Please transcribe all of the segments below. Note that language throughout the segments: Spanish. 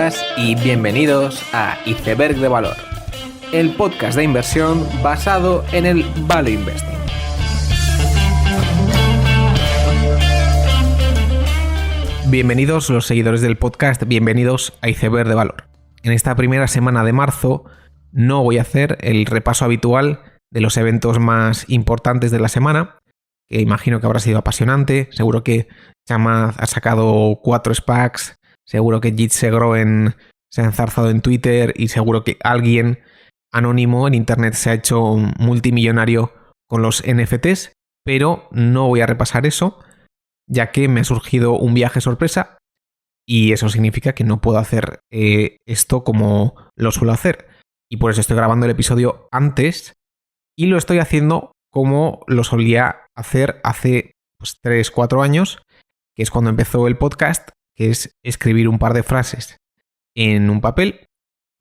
días y bienvenidos a Iceberg de Valor, el podcast de inversión basado en el Value Investing. Bienvenidos los seguidores del podcast, bienvenidos a Iceberg de Valor. En esta primera semana de marzo no voy a hacer el repaso habitual de los eventos más importantes de la semana, que imagino que habrá sido apasionante. Seguro que Chamath ha sacado 4 SPACs, seguro que Jitse Groen se ha enzarzado en Twitter y seguro que alguien anónimo en internet se ha hecho multimillonario con los NFTs, pero no voy a repasar eso, ya que me ha surgido un viaje sorpresa y eso significa que no puedo hacer esto como lo suelo hacer. Y por eso estoy grabando el episodio antes y lo estoy haciendo como lo solía hacer hace 3-4 años, que es cuando empezó el podcast, que es escribir un par de frases en un papel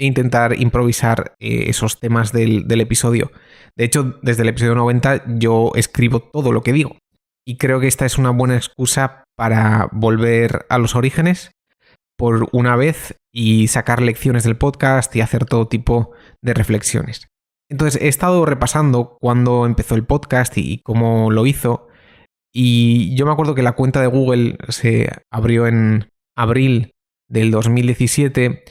e intentar improvisar esos temas del episodio. De hecho, desde el episodio 90 yo escribo todo lo que digo. Y creo que esta es una buena excusa para volver a los orígenes por una vez y sacar lecciones del podcast y hacer todo tipo de reflexiones. Entonces he estado repasando cuándo empezó el podcast y cómo lo hizo. Y yo me acuerdo que la cuenta de Google se abrió en abril del 2017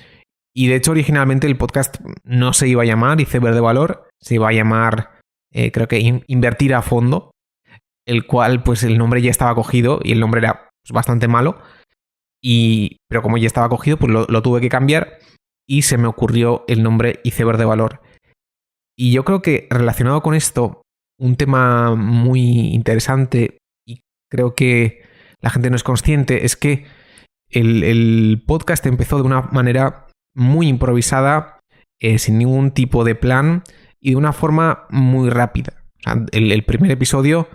y de hecho originalmente el podcast no se iba a llamar Iceberg de Valor, se iba a llamar creo que Invertir a Fondo, el cual pues el nombre ya estaba cogido y el nombre era bastante malo, pero como ya estaba cogido pues lo tuve que cambiar y se me ocurrió el nombre Iceberg de Valor. Y yo creo que relacionado con esto, un tema muy interesante y creo que la gente no es consciente es que el podcast empezó de una manera muy improvisada, sin ningún tipo de plan y de una forma muy rápida. O sea, el primer episodio,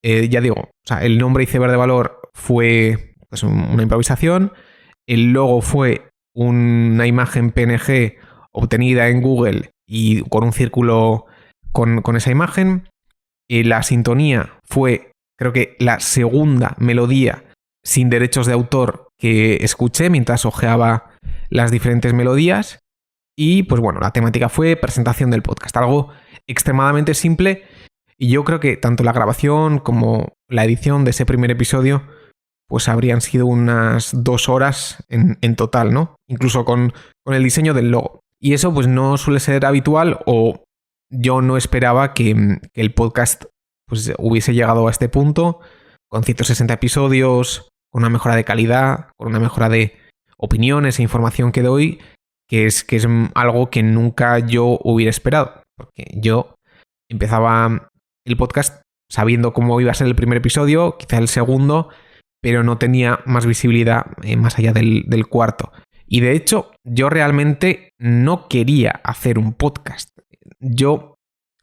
ya digo, o sea, el nombre Iceberg de Valor fue pues, una improvisación, el logo fue una imagen PNG obtenida en Google y con un círculo con esa imagen. La sintonía fue, creo que la segunda melodía sin derechos de autor que escuché mientras hojeaba las diferentes melodías. Y pues bueno, la temática fue presentación del podcast, algo extremadamente simple. Y yo creo que tanto la grabación como la edición de ese primer episodio pues habrían sido unas 2 horas en total, ¿no? Incluso con el diseño del logo. Y eso pues no suele ser habitual, o yo no esperaba que el podcast pues hubiese llegado a este punto, con 160 episodios, con una mejora de calidad, con una mejora de opiniones e información que doy, que es algo que nunca yo hubiera esperado. Porque yo empezaba el podcast sabiendo cómo iba a ser el primer episodio, quizá el segundo, pero no tenía más visibilidad más allá del cuarto. Y de hecho, yo realmente no quería hacer un podcast. Yo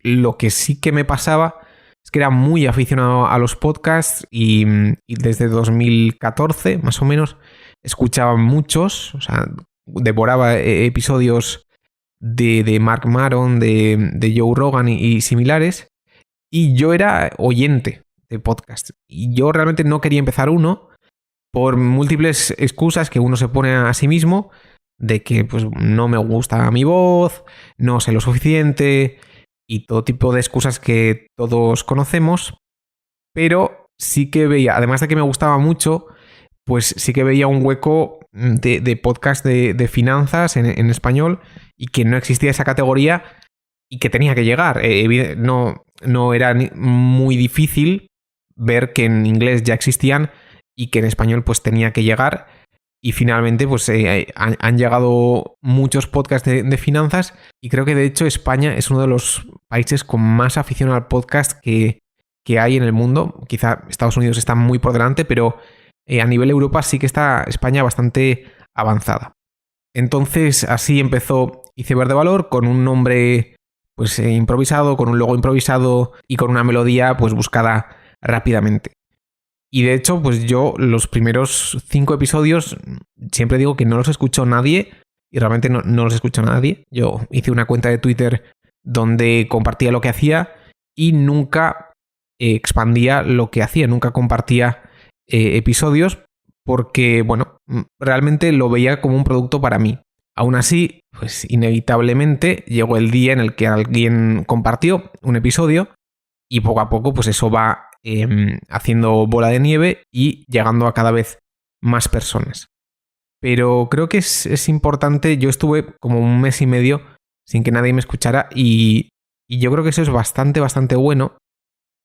lo que sí que me pasaba es que era muy aficionado a los podcasts y desde 2014, más o menos, escuchaba muchos, o sea, devoraba episodios de Mark Maron, de Joe Rogan y similares, y yo era oyente de podcasts. Y yo realmente no quería empezar uno por múltiples excusas que uno se pone a sí mismo, de que pues no me gusta mi voz, no sé lo suficiente y todo tipo de excusas que todos conocemos, pero sí que veía, además de que me gustaba mucho, pues sí que veía un hueco de podcast de finanzas en español y que no existía esa categoría y que tenía que llegar. No era muy difícil ver que en inglés ya existían y que en español pues tenía que llegar. Y finalmente pues han llegado muchos podcasts de finanzas y creo que de hecho España es uno de los países con más afición al podcast que hay en el mundo. Quizá Estados Unidos está muy por delante, pero a nivel Europa sí que está España bastante avanzada. Entonces así empezó Iceberg de Valor, con un nombre pues improvisado, con un logo improvisado y con una melodía pues buscada rápidamente. Y de hecho, pues yo los primeros 5 episodios siempre digo que no los escuchó nadie y realmente no los escuchó nadie. Yo hice una cuenta de Twitter donde compartía lo que hacía y nunca expandía lo que hacía, nunca compartía episodios porque, bueno, realmente lo veía como un producto para mí. Aún así, pues inevitablemente llegó el día en el que alguien compartió un episodio y poco a poco pues eso va haciendo bola de nieve y llegando a cada vez más personas. Pero creo que es importante, yo estuve como un mes y medio sin que nadie me escuchara y yo creo que eso es bastante bueno.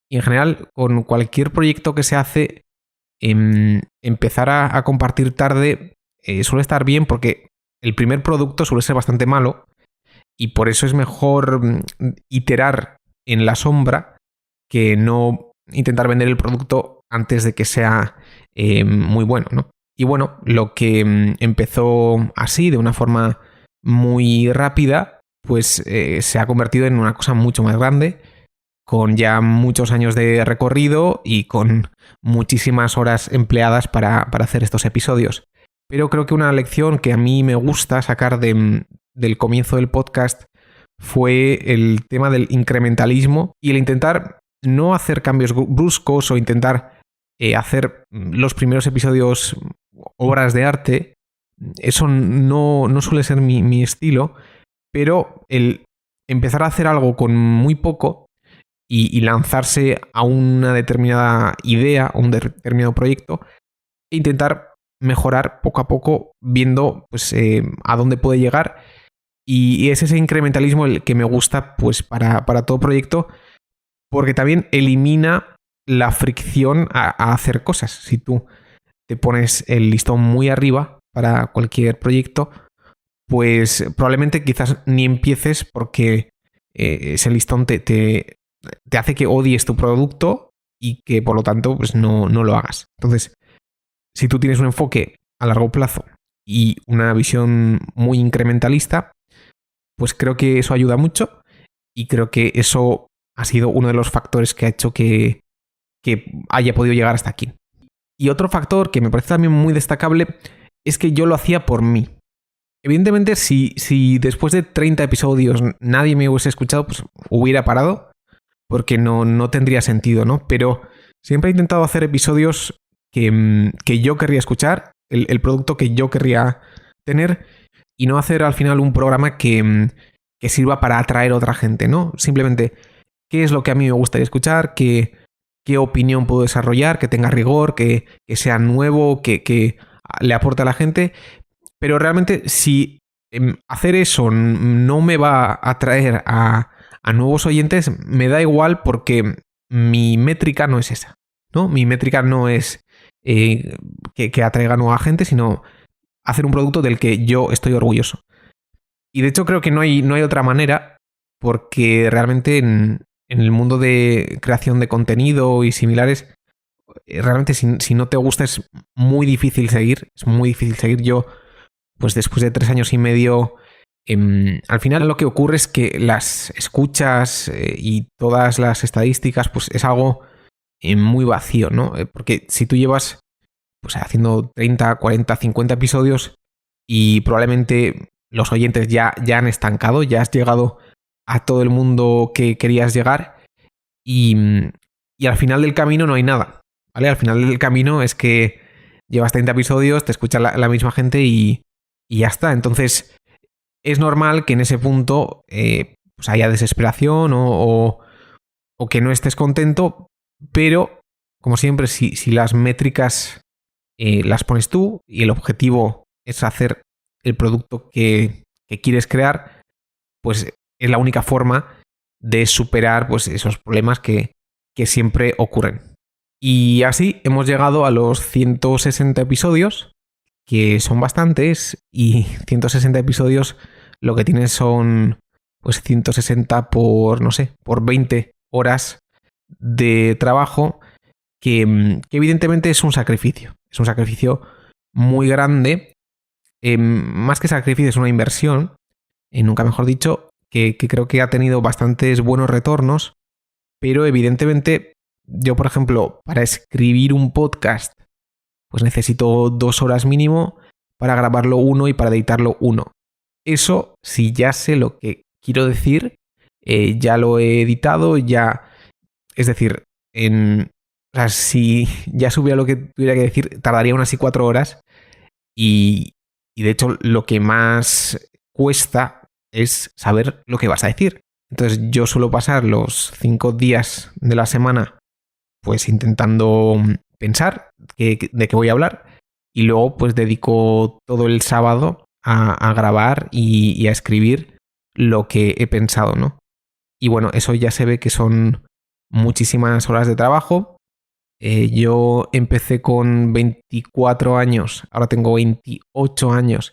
Y en general, con cualquier proyecto que se hace, empezar a compartir tarde suele estar bien porque el primer producto suele ser bastante malo y por eso es mejor iterar en la sombra que no intentar vender el producto antes de que sea muy bueno, ¿no? Y bueno, lo que empezó así, de una forma muy rápida, pues se ha convertido en una cosa mucho más grande, con ya muchos años de recorrido y con muchísimas horas empleadas para hacer estos episodios. Pero creo que una lección que a mí me gusta sacar del comienzo del podcast fue el tema del incrementalismo y el intentar no hacer cambios bruscos o intentar hacer los primeros episodios obras de arte. Eso no suele ser mi estilo, pero el empezar a hacer algo con muy poco y lanzarse a una determinada idea, a un determinado proyecto, e intentar mejorar poco a poco, viendo pues, a dónde puede llegar. Y es ese incrementalismo el que me gusta pues, para todo proyecto, porque también elimina la fricción a hacer cosas. Si tú te pones el listón muy arriba para cualquier proyecto, pues probablemente quizás ni empieces porque ese listón te hace que odies tu producto y que por lo tanto pues no lo hagas. Entonces, si tú tienes un enfoque a largo plazo y una visión muy incrementalista, pues creo que eso ayuda mucho y creo que eso ha sido uno de los factores que ha hecho que haya podido llegar hasta aquí. Y otro factor que me parece también muy destacable es que yo lo hacía por mí. Evidentemente, si después de 30 episodios nadie me hubiese escuchado, pues hubiera parado, porque no tendría sentido, ¿no? Pero siempre he intentado hacer episodios que yo querría escuchar, el producto que yo querría tener, y no hacer al final un programa que sirva para atraer a otra gente, ¿no? Simplemente, ¿qué es lo que a mí me gustaría escuchar? ¿Qué opinión puedo desarrollar? Que tenga rigor, que sea nuevo, que le aporte a la gente. Pero realmente, si hacer eso no me va a atraer a nuevos oyentes, me da igual porque mi métrica no es esa, ¿no? Mi métrica no es que atraiga nueva gente, sino hacer un producto del que yo estoy orgulloso. Y de hecho creo que no hay otra manera, porque realmente en el mundo de creación de contenido y similares, realmente si no te gusta es muy difícil seguir. Es muy difícil seguir. Yo, pues después de 3 años y medio, al final lo que ocurre es que las escuchas y todas las estadísticas, pues es algo muy vacío, ¿no? Porque si tú llevas pues haciendo 30, 40, 50 episodios y probablemente los oyentes ya han estancado, ya has llegado a todo el mundo que querías llegar y al final del camino no hay nada, ¿vale? Al final del camino es que llevas 30 episodios, te escucha la misma gente y ya está. Entonces es normal que en ese punto pues haya desesperación o que no estés contento, pero como siempre, si las métricas las pones tú y el objetivo es hacer el producto que quieres crear, pues es la única forma de superar pues, esos problemas que siempre ocurren. Y así hemos llegado a los 160 episodios, que son bastantes, y 160 episodios lo que tienen son pues 160 por, no sé, por 20 horas de trabajo, que evidentemente es un sacrificio. Es un sacrificio muy grande. Más que sacrificio, es una inversión, nunca mejor dicho, que creo que ha tenido bastantes buenos retornos, pero evidentemente yo, por ejemplo, para escribir un podcast, pues necesito 2 horas mínimo, para grabarlo 1 y para editarlo 1. Eso, si ya sé lo que quiero decir, ya lo he editado, ya... Es decir, O sea, si ya supiera lo que tuviera que decir, tardaría unas 4 horas y de hecho lo que más cuesta es saber lo que vas a decir. Entonces yo suelo pasar los 5 días de la semana pues intentando pensar de qué voy a hablar y luego pues dedico todo el sábado a grabar y a escribir lo que he pensado, ¿no? Y bueno, eso ya se ve que son muchísimas horas de trabajo. Yo empecé con 24 años, ahora tengo 28 años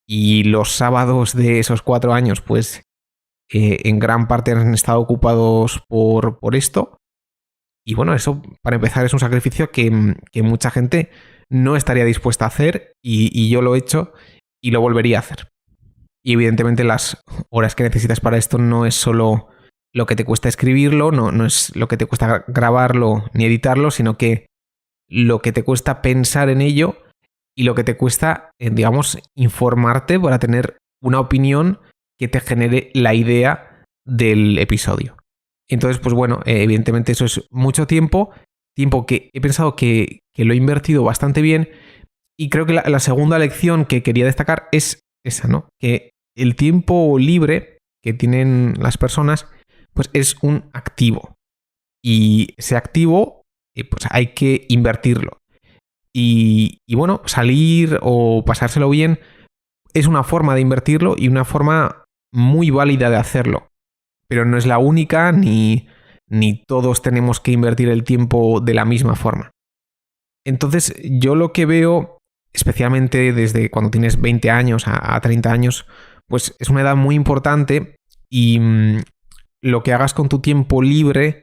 y los sábados de esos 4 años pues en gran parte han estado ocupados por esto. Y bueno, eso para empezar es un sacrificio que mucha gente no estaría dispuesta a hacer y yo lo he hecho y lo volvería a hacer. Y evidentemente las horas que necesitas para esto no es solo lo que te cuesta escribirlo, no es lo que te cuesta grabarlo ni editarlo, sino que lo que te cuesta pensar en ello y lo que te cuesta, digamos, informarte para tener una opinión que te genere la idea del episodio. Entonces, pues bueno, evidentemente eso es mucho tiempo que he pensado que lo he invertido bastante bien y creo que la segunda lección que quería destacar es esa, ¿no? Que el tiempo libre que tienen las personas pues es un activo y ese activo pues hay que invertirlo. Y bueno, salir o pasárselo bien es una forma de invertirlo y una forma muy válida de hacerlo. Pero no es la única ni todos tenemos que invertir el tiempo de la misma forma. Entonces yo lo que veo, especialmente desde cuando tienes 20 años a 30 años, pues es una edad muy importante y lo que hagas con tu tiempo libre,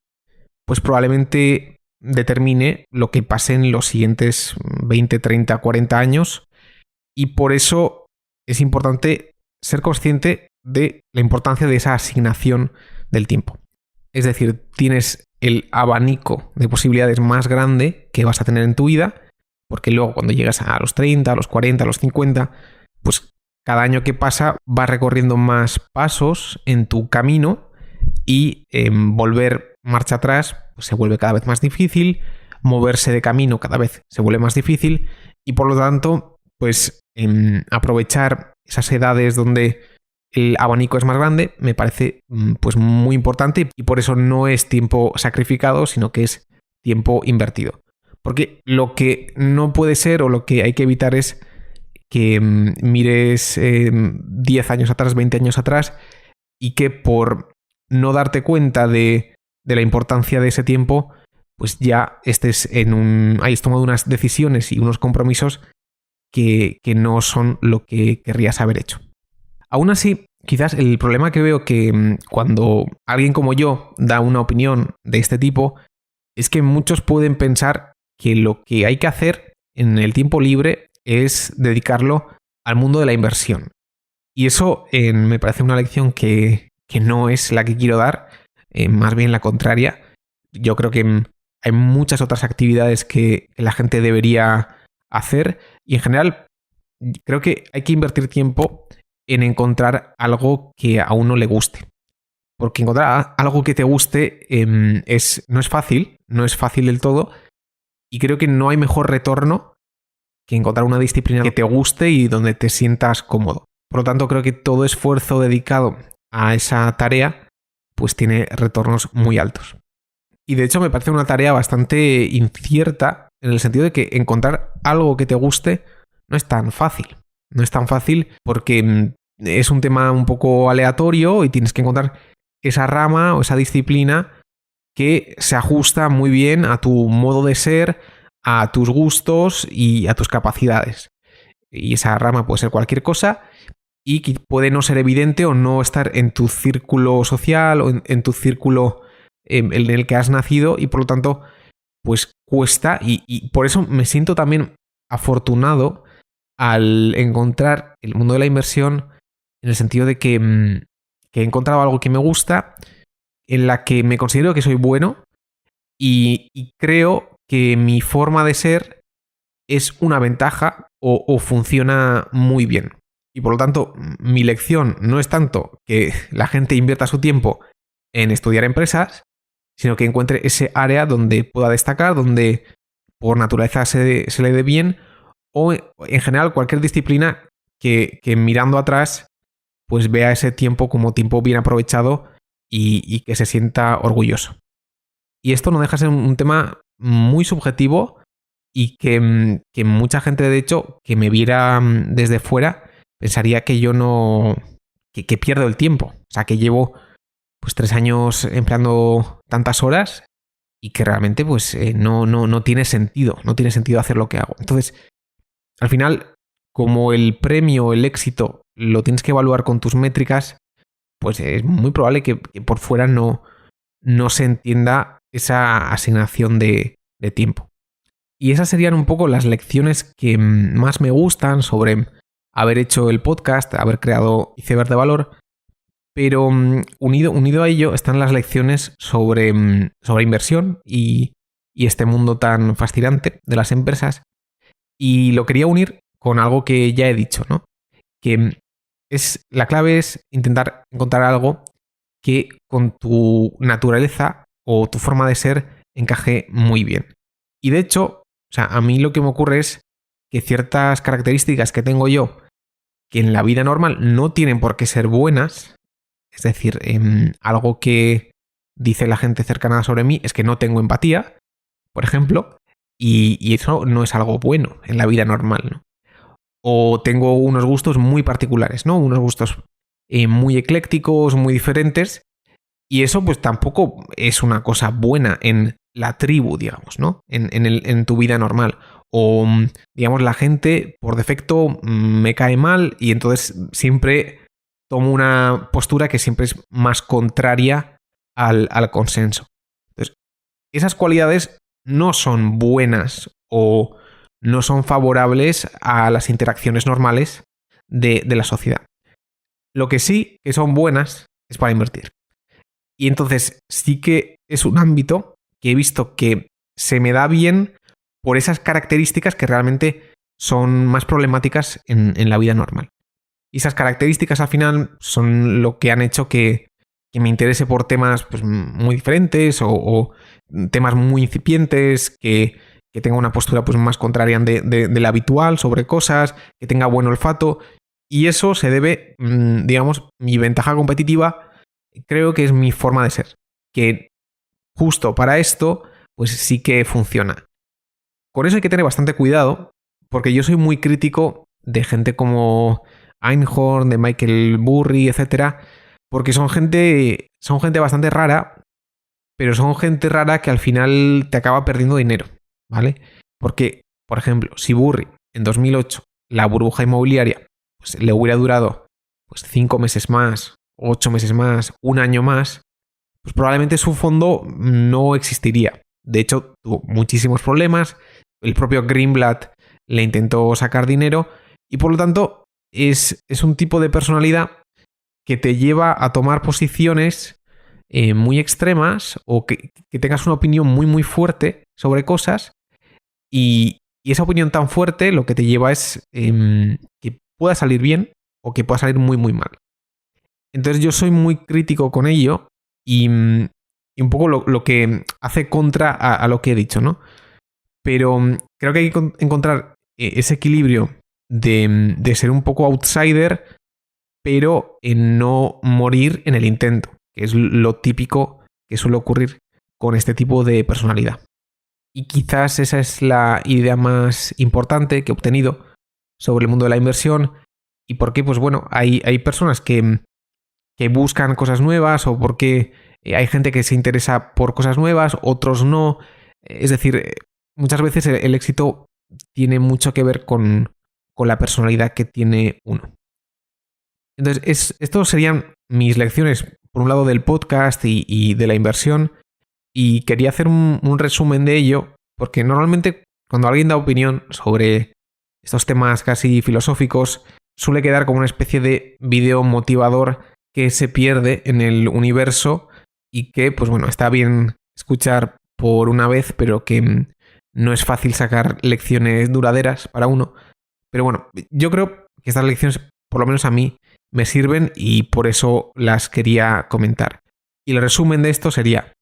pues probablemente determine lo que pase en los siguientes 20, 30, 40 años y por eso es importante ser consciente de la importancia de esa asignación del tiempo. Es decir, tienes el abanico de posibilidades más grande que vas a tener en tu vida, porque luego cuando llegas a los 30, a los 40, a los 50, pues cada año que pasa vas recorriendo más pasos en tu camino y volver marcha atrás pues se vuelve cada vez más difícil, moverse de camino cada vez se vuelve más difícil y por lo tanto pues aprovechar esas edades donde el abanico es más grande me parece pues muy importante y por eso no es tiempo sacrificado sino que es tiempo invertido. Porque lo que no puede ser o lo que hay que evitar es que mires 10 años atrás, 20 años atrás y que por no darte cuenta de la importancia de ese tiempo, pues ya estés hayas tomado unas decisiones y unos compromisos que no son lo que querrías haber hecho. Aún así, quizás el problema que veo que cuando alguien como yo da una opinión de este tipo es que muchos pueden pensar que lo que hay que hacer en el tiempo libre es dedicarlo al mundo de la inversión. Y eso me parece una lección que no es la que quiero dar, más bien la contraria. Yo creo que hay muchas otras actividades que la gente debería hacer y en general creo que hay que invertir tiempo en encontrar algo que a uno le guste. Porque encontrar algo que te guste no es fácil del todo y creo que no hay mejor retorno que encontrar una disciplina que te guste y donde te sientas cómodo. Por lo tanto, creo que todo esfuerzo dedicado a esa tarea pues tiene retornos muy altos. Y de hecho me parece una tarea bastante incierta en el sentido de que encontrar algo que te guste no es tan fácil. No es tan fácil porque es un tema un poco aleatorio y tienes que encontrar esa rama o esa disciplina que se ajusta muy bien a tu modo de ser, a tus gustos y a tus capacidades. Y esa rama puede ser cualquier cosa y que puede no ser evidente o no estar en tu círculo social o en tu círculo en el que has nacido y por lo tanto pues cuesta y por eso me siento también afortunado al encontrar el mundo de la inversión en el sentido de que he encontrado algo que me gusta, en la que me considero que soy bueno y creo que mi forma de ser es una ventaja o funciona muy bien. Y por lo tanto, mi lección no es tanto que la gente invierta su tiempo en estudiar empresas, sino que encuentre ese área donde pueda destacar, donde por naturaleza se le dé bien, o en general cualquier disciplina que mirando atrás pues vea ese tiempo como tiempo bien aprovechado y que se sienta orgulloso. Y esto no deja de ser un tema muy subjetivo y que mucha gente, de hecho, que me viera desde fuera, pensaría que yo no... que pierdo el tiempo. O sea, que llevo pues 3 años empleando tantas horas y que realmente pues no tiene sentido. No tiene sentido hacer lo que hago. Entonces, al final, como el premio, el éxito, lo tienes que evaluar con tus métricas, pues es muy probable que por fuera no se entienda esa asignación de tiempo. Y esas serían un poco las lecciones que más me gustan sobre haber hecho el podcast, haber creado Iceberg de Valor, pero unido a ello están las lecciones sobre inversión y este mundo tan fascinante de las empresas. Y lo quería unir con algo que ya he dicho, ¿no? Que la clave es intentar encontrar algo que con tu naturaleza o tu forma de ser encaje muy bien. Y de hecho, o sea, a mí lo que me ocurre es que ciertas características que tengo yo, que en la vida normal no tienen por qué ser buenas, es decir, algo que dice la gente cercana sobre mí es que no tengo empatía, por ejemplo, y eso no es algo bueno en la vida normal, ¿no? O tengo unos gustos muy particulares, ¿no? Unos gustos muy eclécticos, muy diferentes, y eso pues tampoco es una cosa buena en la tribu, digamos, ¿no? En tu vida normal. O, digamos, la gente por defecto me cae mal y entonces siempre tomo una postura que siempre es más contraria al consenso. Entonces, esas cualidades no son buenas o no son favorables a las interacciones normales de la sociedad. Lo que sí que son buenas es para invertir. Y entonces sí que es un ámbito que he visto que se me da bien por esas características que realmente son más problemáticas en la vida normal. Y esas características al final son lo que han hecho que me interese por temas pues, muy diferentes o temas muy incipientes, que tenga una postura pues, más contraria de la habitual sobre cosas, que tenga buen olfato. Y eso se debe, digamos, mi ventaja competitiva creo que es mi forma de ser. Que justo para esto, pues sí que funciona. Con eso hay que tener bastante cuidado, porque yo soy muy crítico de gente como Einhorn, de Michael Burry, etcétera, porque son gente bastante rara, pero son gente rara que al final te acaba perdiendo dinero, ¿vale? Porque, por ejemplo, si Burry en 2008 la burbuja inmobiliaria pues, le hubiera durado pues 5 meses más, 8 meses más, un año más, pues probablemente su fondo no existiría. De hecho, tuvo muchísimos problemas. El propio Greenblatt le intentó sacar dinero y por lo tanto es un tipo de personalidad que te lleva a tomar posiciones muy extremas o que tengas una opinión muy muy fuerte sobre cosas y esa opinión tan fuerte lo que te lleva es que pueda salir bien o que pueda salir muy muy mal. Entonces yo soy muy crítico con ello y un poco lo que hace contra a lo que he dicho, ¿no? Pero creo que hay que encontrar ese equilibrio de ser un poco outsider, pero en no morir en el intento, que es lo típico que suele ocurrir con este tipo de personalidad. Y quizás esa es la idea más importante que he obtenido sobre el mundo de la inversión y por qué, pues bueno, hay personas que buscan cosas nuevas o porque hay gente que se interesa por cosas nuevas, otros no. Es decir, muchas veces el éxito tiene mucho que ver con la personalidad que tiene uno. Entonces, estos serían mis lecciones, por un lado del podcast y de la inversión, y quería hacer un resumen de ello, porque normalmente cuando alguien da opinión sobre estos temas casi filosóficos, suele quedar como una especie de video motivador que se pierde en el universo y que, pues bueno, está bien escuchar por una vez, pero que no es fácil sacar lecciones duraderas para uno. Pero bueno, yo creo que estas lecciones, por lo menos a mí, me sirven y por eso las quería comentar. Y el resumen de esto sería,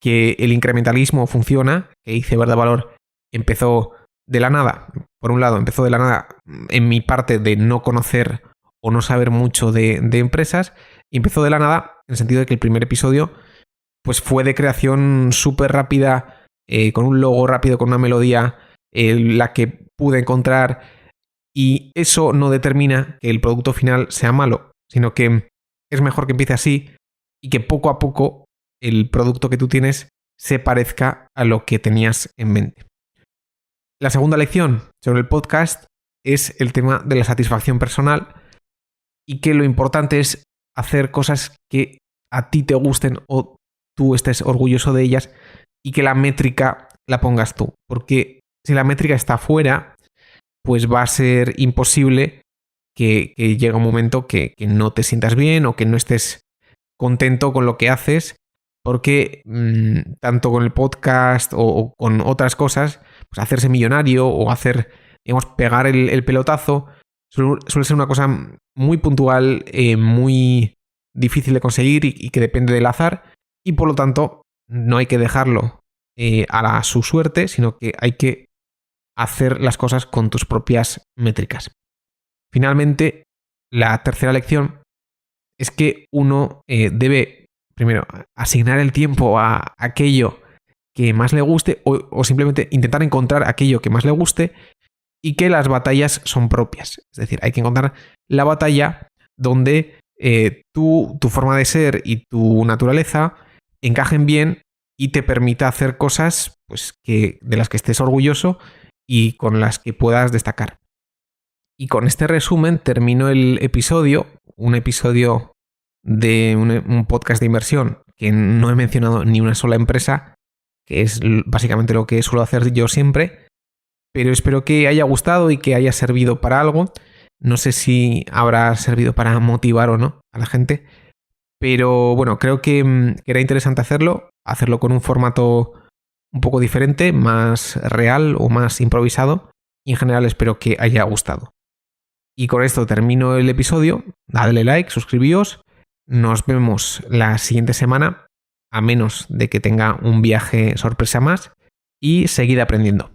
que el incrementalismo funciona, que Iceberg de Valor empezó de la nada. Por un lado, empezó de la nada en mi parte de no conocer o no saber mucho de empresas, y empezó de la nada en el sentido de que el primer episodio pues fue de creación súper rápida, con un logo rápido, con una melodía, la que pude encontrar, y eso no determina que el producto final sea malo, sino que es mejor que empiece así y que poco a poco el producto que tú tienes se parezca a lo que tenías en mente. La segunda lección sobre el podcast es el tema de la satisfacción personal, y que lo importante es hacer cosas que a ti te gusten o tú estés orgulloso de ellas, y que la métrica la pongas tú. Porque si la métrica está fuera, pues va a ser imposible que llegue un momento que no te sientas bien o que no estés contento con lo que haces, porque tanto con el podcast o con otras cosas, pues hacerse millonario o hacer, digamos, pegar el pelotazo suele ser una cosa muy puntual, muy difícil de conseguir y que depende del azar, y por lo tanto no hay que dejarlo a su suerte, sino que hay que hacer las cosas con tus propias métricas. Finalmente, la tercera lección es que uno debe, primero, asignar el tiempo a aquello que más le guste, o simplemente intentar encontrar aquello que más le guste, y que las batallas son propias. Es decir, hay que encontrar la batalla donde tu forma de ser y tu naturaleza encajen bien y te permita hacer cosas pues, de las que estés orgulloso y con las que puedas destacar. Y con este resumen termino el episodio, un episodio de un podcast de inversión que no he mencionado ni una sola empresa, que es básicamente lo que suelo hacer yo siempre, pero espero que haya gustado y que haya servido para algo. No sé si habrá servido para motivar o no a la gente, pero bueno, creo que era interesante hacerlo con un formato un poco diferente, más real o más improvisado, y en general espero que haya gustado. Y con esto termino el episodio. Dadle like, suscribíos. Nos vemos la siguiente semana, a menos de que tenga un viaje sorpresa más, y seguid aprendiendo.